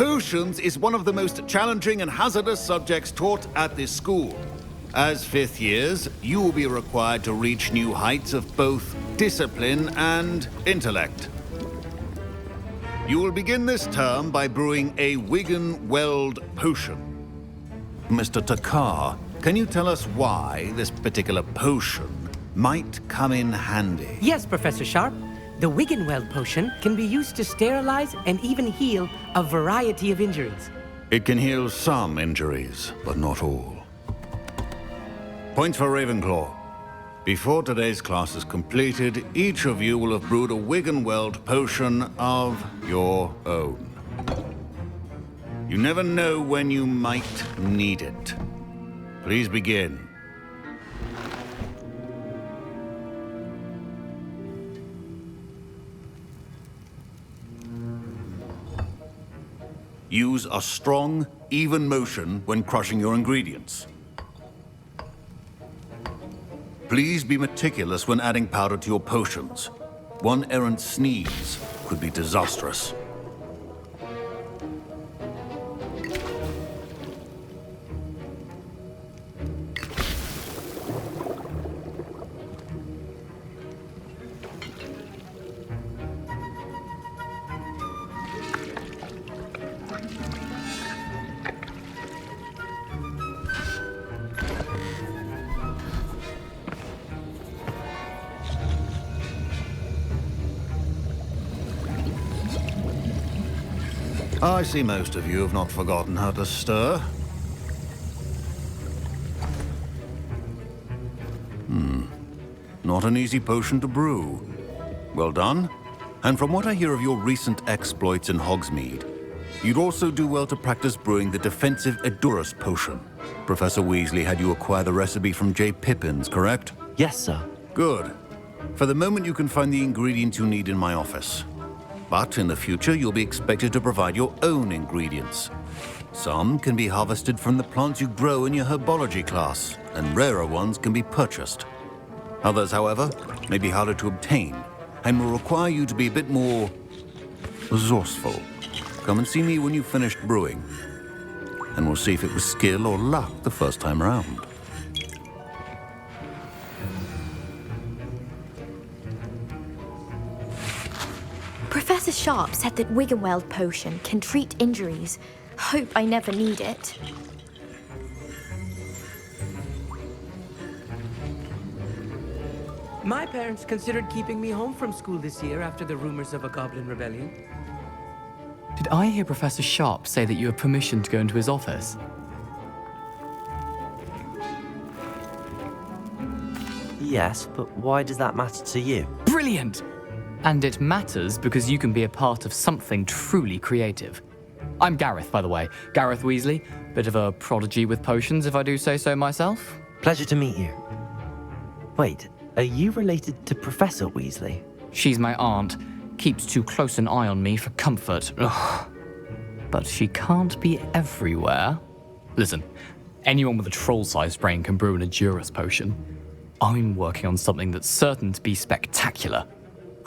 Potions is one of the most challenging and hazardous subjects taught at this school. As fifth years, you will be required to reach new heights of both discipline and intellect. You will begin this term by brewing a Wiggenweld potion. Mr. Takar, can you tell us why this particular potion might come in handy? Yes, Professor Sharp. The Wiggenweld potion can be used to sterilize and even heal a variety of injuries. It can heal some injuries, but not all. Points for Ravenclaw. Before today's class is completed, each of you will have brewed a Wiggenweld potion of your own. You never know when you might need it. Please begin. Use a strong, even motion when crushing your ingredients. Please be meticulous when adding powder to your potions. One errant sneeze could be disastrous. I see most of you have not forgotten how to stir. Not an easy potion to brew. Well done. And from what I hear of your recent exploits in Hogsmeade, you'd also do well to practice brewing the defensive Edurus potion. Professor Weasley had you acquire the recipe from J. Pippins, correct? Yes, sir. Good. For the moment, you can find the ingredients you need in my office. But in the future, you'll be expected to provide your own ingredients. Some can be harvested from the plants you grow in your herbology class, and rarer ones can be purchased. Others, however, may be harder to obtain, and will require you to be a bit more resourceful. Come and see me when you've finished brewing, and we'll see if it was skill or luck the first time around. Professor Sharp said that Wiggenweld potion can treat injuries. Hope I never need it. My parents considered keeping me home from school this year after the rumors of a goblin rebellion. Did I hear Professor Sharp say that you have permission to go into his office? Yes, but why does that matter to you? Brilliant! And it matters because you can be a part of something truly creative. I'm Gareth, by the way. Gareth Weasley. Bit of a prodigy with potions, if I do say so myself. Pleasure to meet you. Wait, are you related to Professor Weasley? She's my aunt. Keeps too close an eye on me for comfort. Ugh. But she can't be everywhere. Listen, anyone with a troll-sized brain can brew an Edurus potion. I'm working on something that's certain to be spectacular.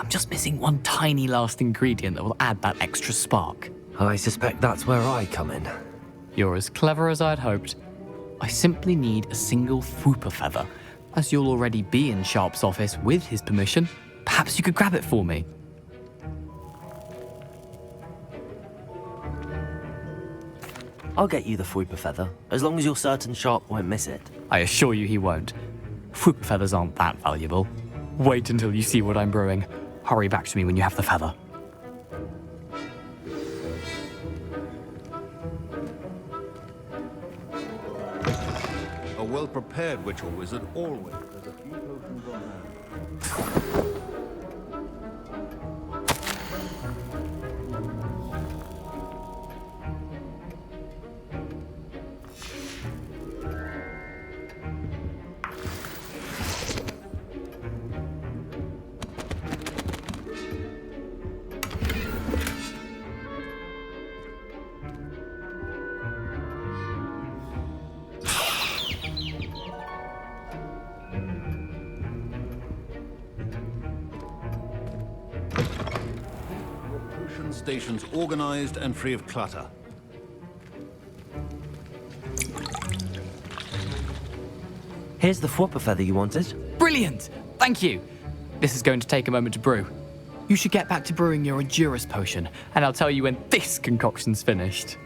I'm just missing one tiny last ingredient that will add that extra spark. I suspect that's where I come in. You're as clever as I'd hoped. I simply need a single Fwooper feather. As you'll already be in Sharp's office with his permission, perhaps you could grab it for me. I'll get you the Fwooper feather, as long as you're certain Sharp won't miss it. I assure you he won't. Fwooper feathers aren't that valuable. Wait until you see what I'm brewing. Hurry back to me when you have the feather. A well-prepared witch or wizard always has a few potions on hand. Stations organized and free of clutter. Here's the Fwooper feather you wanted. Brilliant! Thank you! This is going to take a moment to brew. You should get back to brewing your Endurance potion, and I'll tell you when this concoction's finished.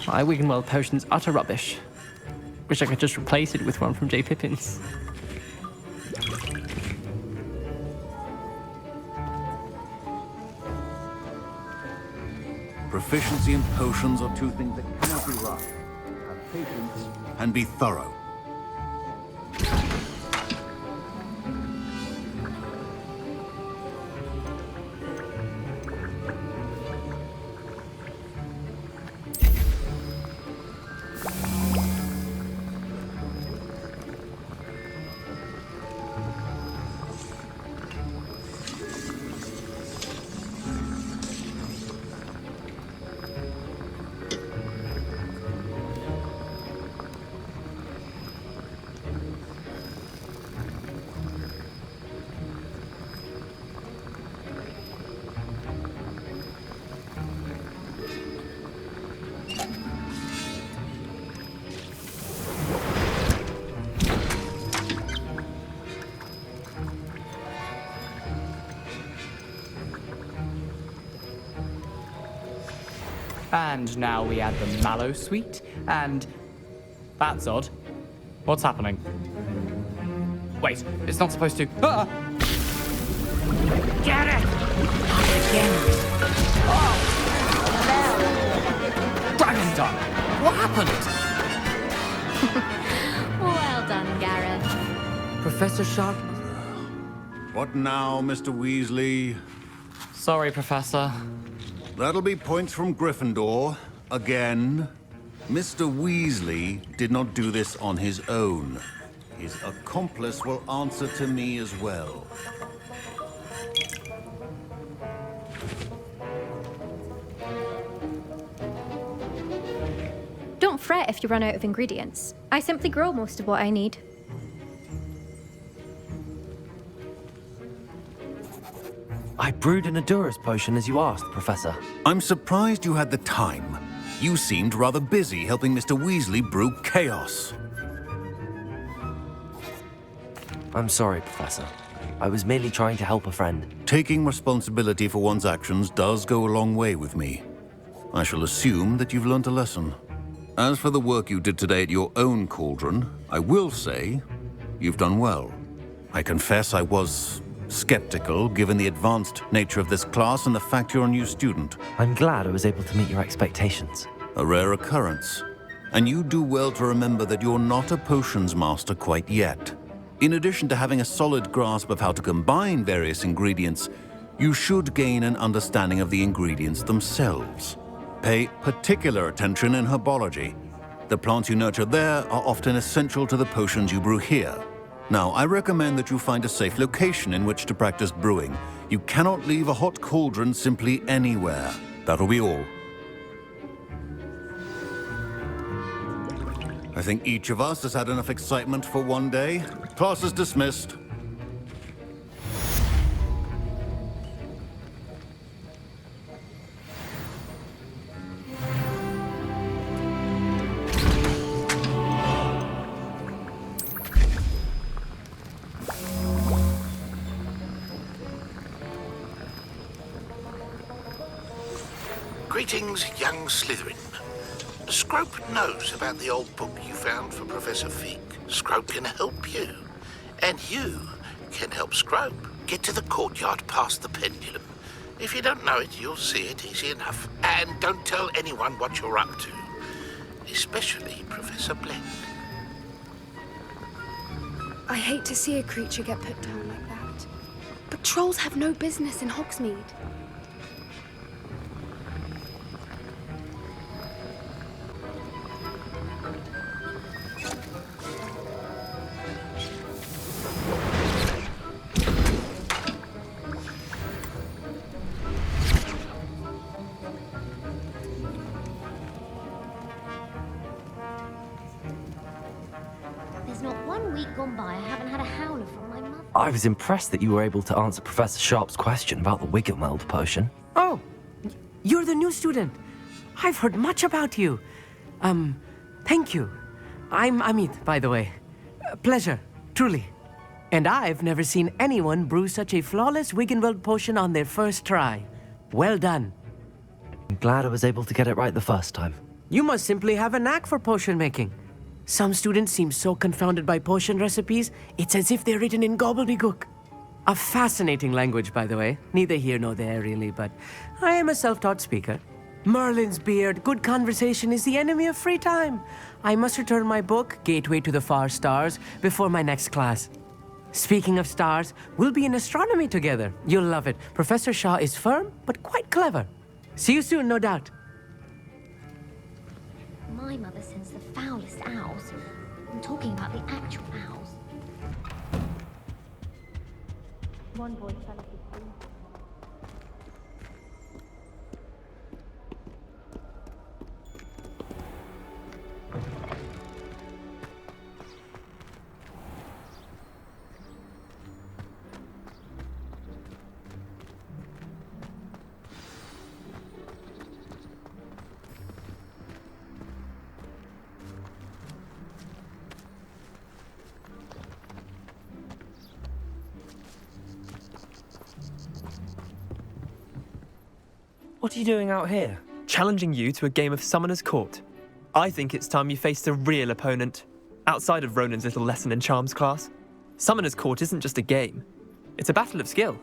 My Wiggenweld potion's utter rubbish. Wish I could just replace it with one from J. Pippin's. Proficiency and potions are two things that cannot be rushed. Have patience and be thorough. And now we add the mallow sweet, and... That's odd. What's happening? Wait, it's not supposed to... Ah! Get it! Again. Dragon Dog! What happened? Well done, Gareth. Professor Sharp. What now, Mr. Weasley? Sorry, Professor. That'll be points from Gryffindor. Again. Mr. Weasley did not do this on his own. His accomplice will answer to me as well. Don't fret if you run out of ingredients. I simply grow most of what I need. I brewed an Endurance potion as you asked, Professor. I'm surprised you had the time. You seemed rather busy helping Mr. Weasley brew chaos. I'm sorry, Professor. I was merely trying to help a friend. Taking responsibility for one's actions does go a long way with me. I shall assume that you've learnt a lesson. As for the work you did today at your own cauldron, I will say you've done well. I confess I was skeptical, given the advanced nature of this class and the fact you're a new student. I'm glad I was able to meet your expectations. A rare occurrence. And you do well to remember that you're not a potions master quite yet. In addition to having a solid grasp of how to combine various ingredients, you should gain an understanding of the ingredients themselves. Pay particular attention in herbology. The plants you nurture there are often essential to the potions you brew here. Now, I recommend that you find a safe location in which to practice brewing. You cannot leave a hot cauldron simply anywhere. That'll be all. I think each of us has had enough excitement for one day. Class is dismissed. Greetings, young Slytherin. Scrope knows about the old book you found for Professor Fig. Scrope can help you. And you can help Scrope. Get to the courtyard past the pendulum. If you don't know it, you'll see it easy enough. And don't tell anyone what you're up to. Especially Professor Blank. I hate to see a creature get put down like that. But trolls have no business in Hogsmeade. I was impressed that you were able to answer Professor Sharp's question about the Wiggenweld potion. Oh, you're the new student. I've heard much about you. Thank you. I'm Amit, by the way. Pleasure, truly. And I've never seen anyone brew such a flawless Wiggenweld potion on their first try. Well done. I'm glad I was able to get it right the first time. You must simply have a knack for potion making. Some students seem so confounded by potion recipes, it's as if they're written in gobbledygook. A fascinating language, by the way. Neither here nor there, really, but I am a self-taught speaker. Merlin's beard, good conversation is the enemy of free time. I must return my book, Gateway to the Far Stars, before my next class. Speaking of stars, we'll be in astronomy together. You'll love it. Professor Shah is firm, but quite clever. See you soon, no doubt. My mother sends the foulest owls. I'm talking about the actual owls. One boy fell off his broom. What are you doing out here? Challenging you to a game of Summoner's Court. I think it's time you faced a real opponent, outside of Ronan's little lesson in charms class. Summoner's Court isn't just a game. It's a battle of skill.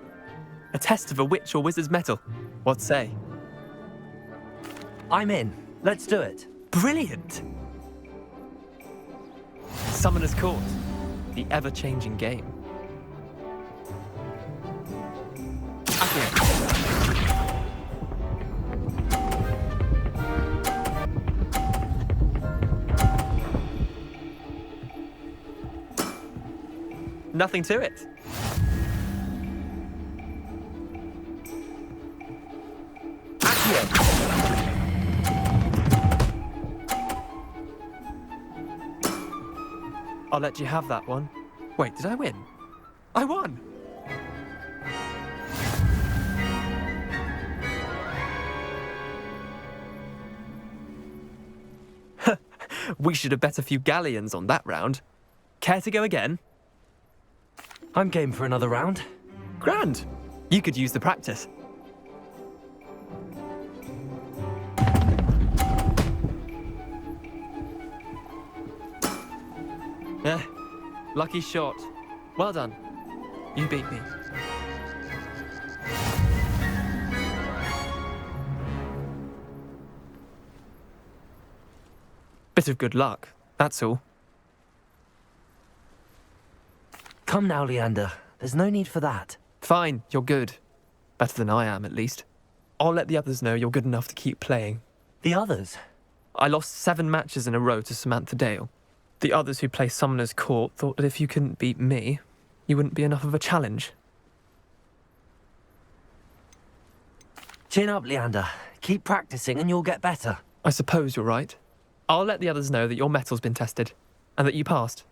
A test of a witch or wizard's mettle. What say? I'm in. Let's do it. Brilliant! Summoner's Court. The ever-changing game. Accio. Nothing to it. Accio. I'll let you have that one. Wait, did I win? I won! We should have bet a few galleons on that round. Care to go again? I'm game for another round. Grand. You could use the practice. Lucky shot. Well done. You beat me. Bit of good luck, that's all. Come now, Leander. There's no need for that. Fine, you're good. Better than I am, at least. I'll let the others know you're good enough to keep playing. The others? I lost 7 matches in a row to Samantha Dale. The others who play Summoner's Court thought that if you couldn't beat me, you wouldn't be enough of a challenge. Chin up, Leander. Keep practicing and you'll get better. I suppose you're right. I'll let the others know that your metal's been tested, and that you passed.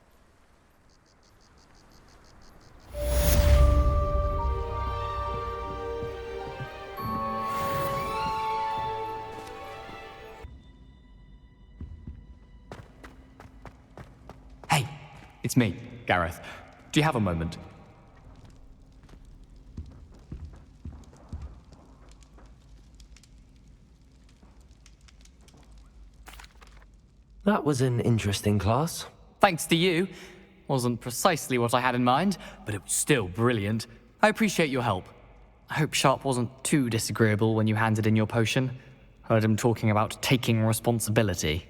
Hey, it's me, Gareth. Do you have a moment? That was an interesting class. Thanks to you. Wasn't precisely what I had in mind, but it was still brilliant. I appreciate your help. I hope Sharp wasn't too disagreeable when you handed in your potion. Heard him talking about taking responsibility.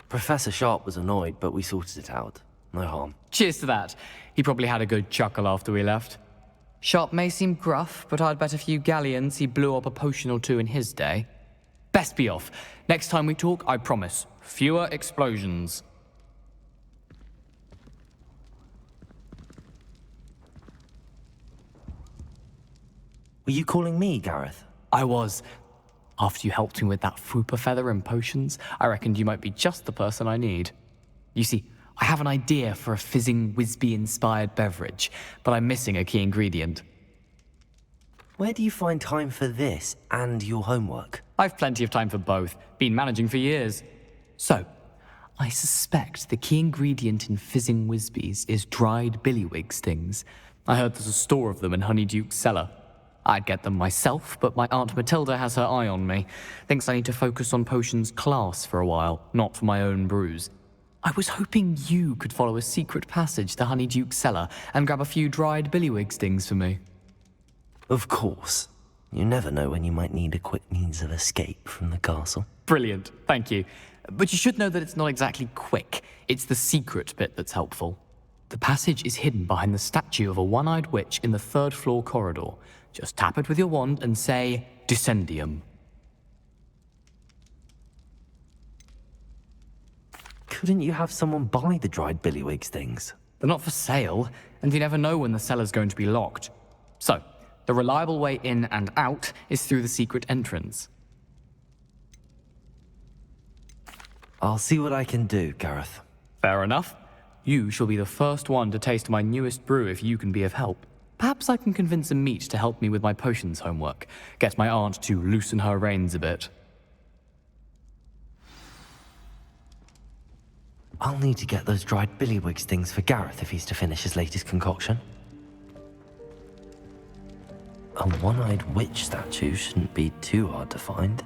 Professor Sharp was annoyed, but we sorted it out. No harm. Cheers to that. He probably had a good chuckle after we left. Sharp may seem gruff, but I'd bet a few galleons he blew up a potion or two in his day. Best be off. Next time we talk, I promise. Fewer explosions. Were you calling me, Gareth? I was. After you helped me with that fupa feather and potions, I reckoned you might be just the person I need. You see, I have an idea for a fizzing Whizbee-inspired beverage, but I'm missing a key ingredient. Where do you find time for this and your homework? I've plenty of time for both. Been managing for years. So, I suspect the key ingredient in fizzing Whizbees is dried billywig stings. I heard there's a store of them in Honeyduke's cellar. I'd get them myself, but my Aunt Matilda has her eye on me. Thinks I need to focus on potions class for a while, not for my own brews. I was hoping you could follow a secret passage to Honeyduke's cellar and grab a few dried billywig stings for me. Of course. You never know when you might need a quick means of escape from the castle. Brilliant, thank you. But you should know that it's not exactly quick. It's the secret bit that's helpful. The passage is hidden behind the statue of a one-eyed witch in the 3rd floor corridor. Just tap it with your wand and say, Descendium. Couldn't you have someone buy the dried billywig stings? They're not for sale, and you never know when the cellar's going to be locked. So, the reliable way in and out is through the secret entrance. I'll see what I can do, Gareth. Fair enough. You shall be the first one to taste my newest brew if you can be of help. Perhaps I can convince a meat to help me with my potions homework. Get my aunt to loosen her reins a bit. I'll need to get those dried billywig stings for Gareth if he's to finish his latest concoction. A one-eyed witch statue shouldn't be too hard to find.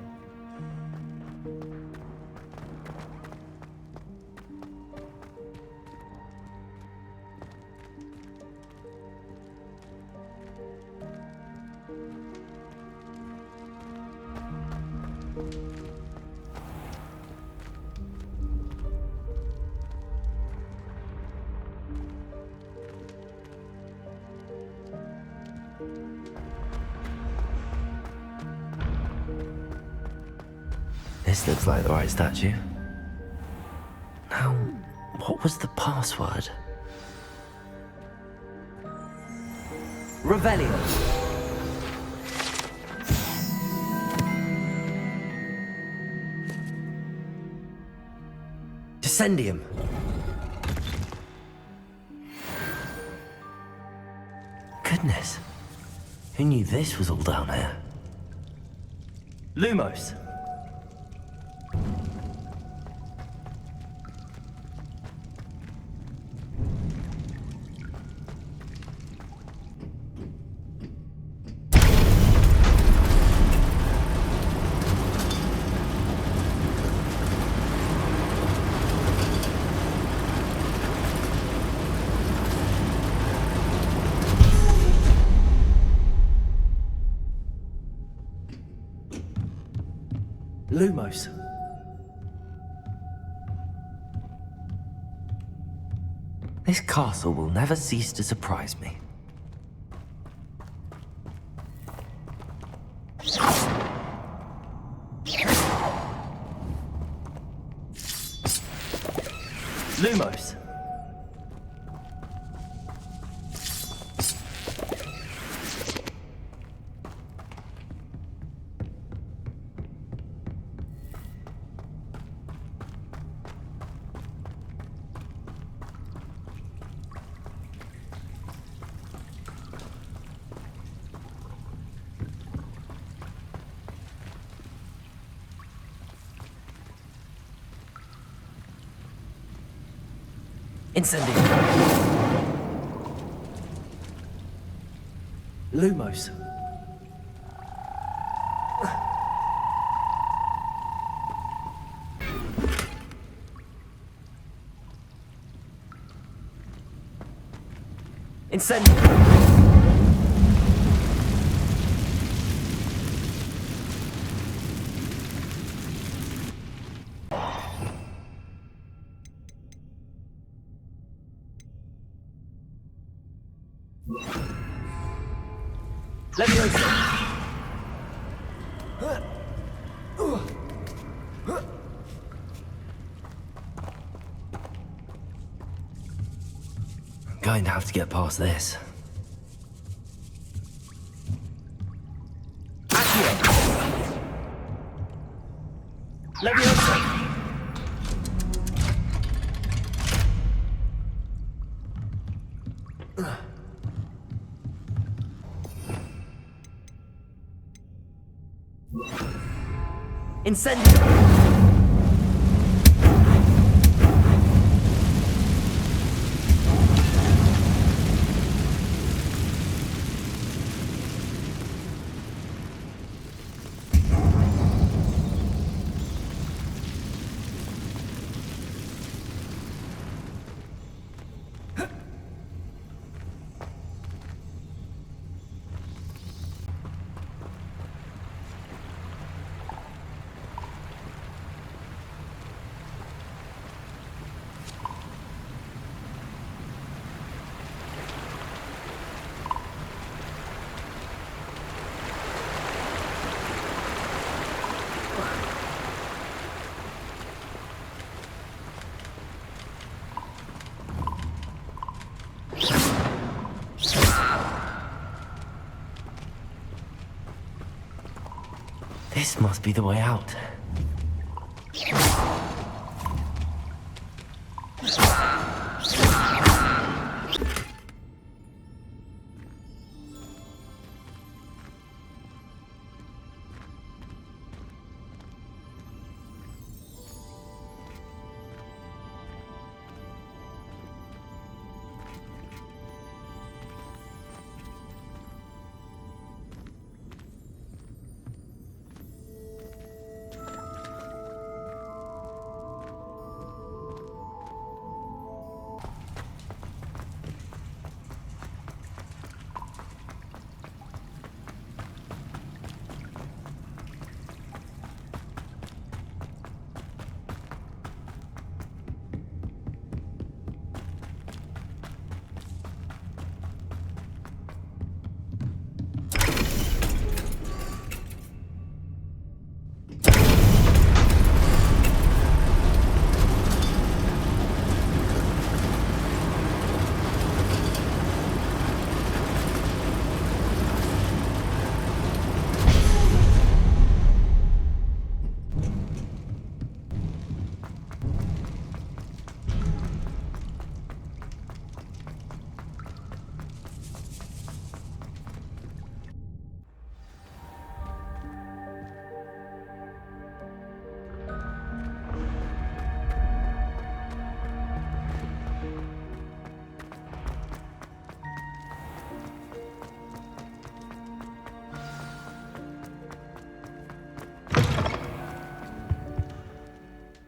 This looks like the right statue. Now, what was the password? Revelio. Descendium. Goodness. Who knew this was all down here? Lumos. Lumos. This castle will never cease to surprise me. Lumos. Incendio. Lumos. Incendio. Let me open. I'm going to have to get past this. Let me open. Incendio! This must be the way out.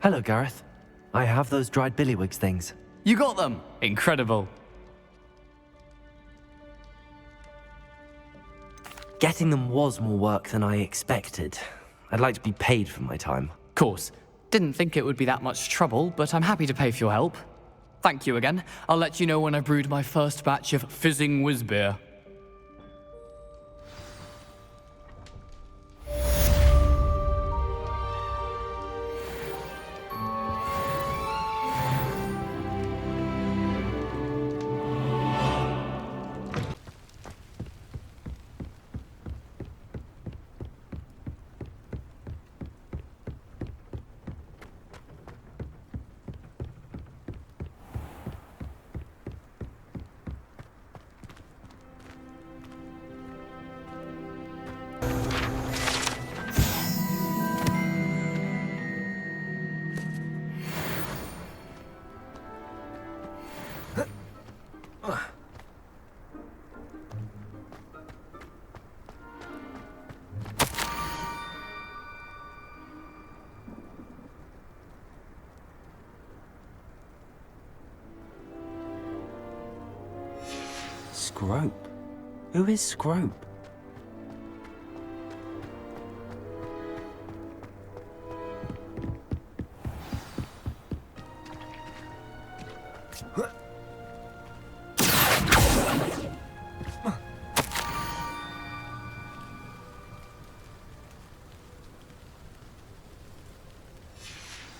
Hello, Gareth. I have those dried billywigs things. You got them! Incredible. Getting them was more work than I expected. I'd like to be paid for my time. Course. Didn't think it would be that much trouble, but I'm happy to pay for your help. Thank you again. I'll let you know when I brewed my first batch of fizzing whiz beer. Scrope? Who is Scrope?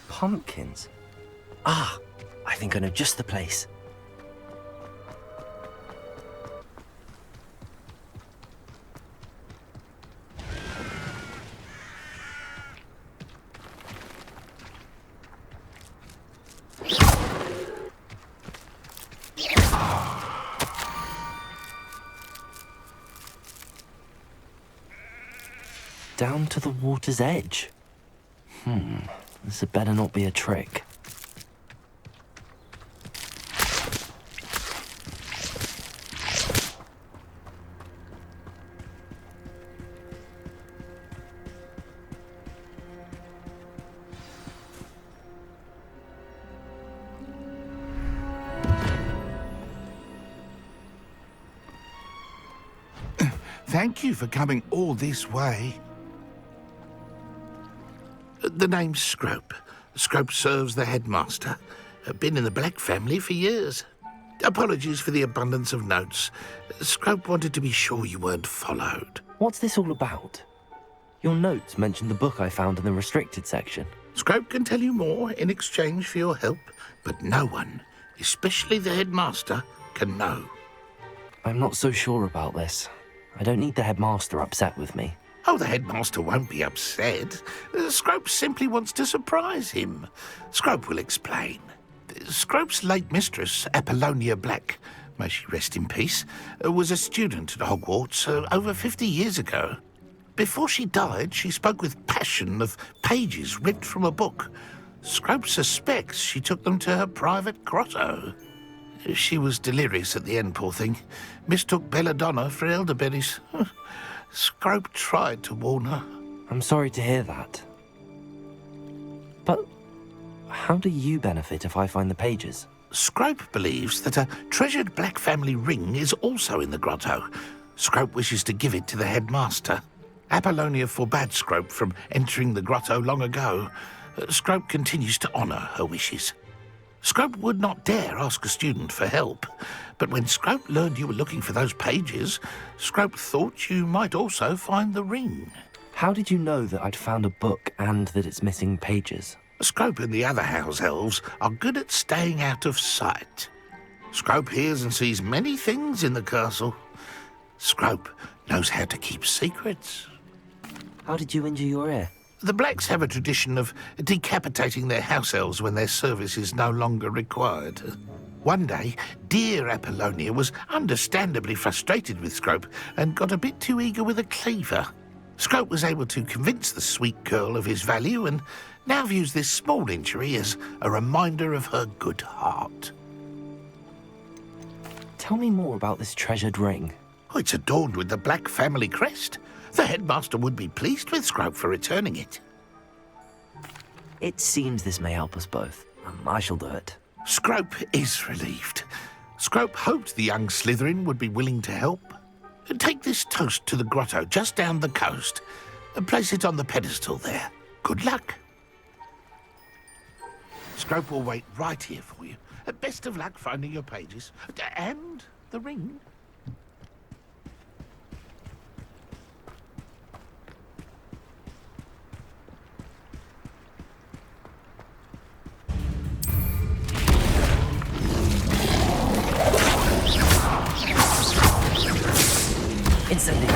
Pumpkins? Ah, I think I know just the place. Down to the water's edge. This had better not be a trick. Thank you for coming all this way. The name's Scrope. Scrope serves the headmaster. Been in the Black family for years. Apologies for the abundance of notes. Scrope wanted to be sure you weren't followed. What's this all about? Your notes mentioned the book I found in the restricted section. Scrope can tell you more in exchange for your help, but no one, especially the headmaster, can know. I'm not so sure about this. I don't need the headmaster upset with me. Oh, the headmaster won't be upset. Scrope simply wants to surprise him. Scrope will explain. Scrope's late mistress, Apollonia Black, may she rest in peace, was a student at Hogwarts over 50 years ago. Before she died, she spoke with passion of pages ripped from a book. Scrope suspects she took them to her private grotto. She was delirious at the end, poor thing. Mistook belladonna for elderberries. Scrope tried to warn her. I'm sorry to hear that. But how do you benefit if I find the pages? Scrope believes that a treasured Black family ring is also in the grotto. Scrope wishes to give it to the headmaster. Apollonia forbade Scrope from entering the grotto long ago. Scrope continues to honour her wishes. Scrope would not dare ask a student for help, but when Scrope learned you were looking for those pages, Scrope thought you might also find the ring. How did you know that I'd found a book and that it's missing pages? Scrope and the other house elves are good at staying out of sight. Scrope hears and sees many things in the castle. Scrope knows how to keep secrets. How did you injure your ear? The Blacks have a tradition of decapitating their house elves when their service is no longer required. One day, dear Apollonia was understandably frustrated with Scrope and got a bit too eager with a cleaver. Scrope was able to convince the sweet girl of his value and now views this small injury as a reminder of her good heart. Tell me more about this treasured ring. Oh, it's adorned with the Black family crest. The headmaster would be pleased with Scrope for returning it. It seems this may help us both. I shall do it. Scrope is relieved. Scrope hoped the young Slytherin would be willing to help. Take this toast to the grotto just down the coast and place it on the pedestal there. Good luck. Scrope will wait right here for you. Best of luck finding your pages. And the ring. Incendio.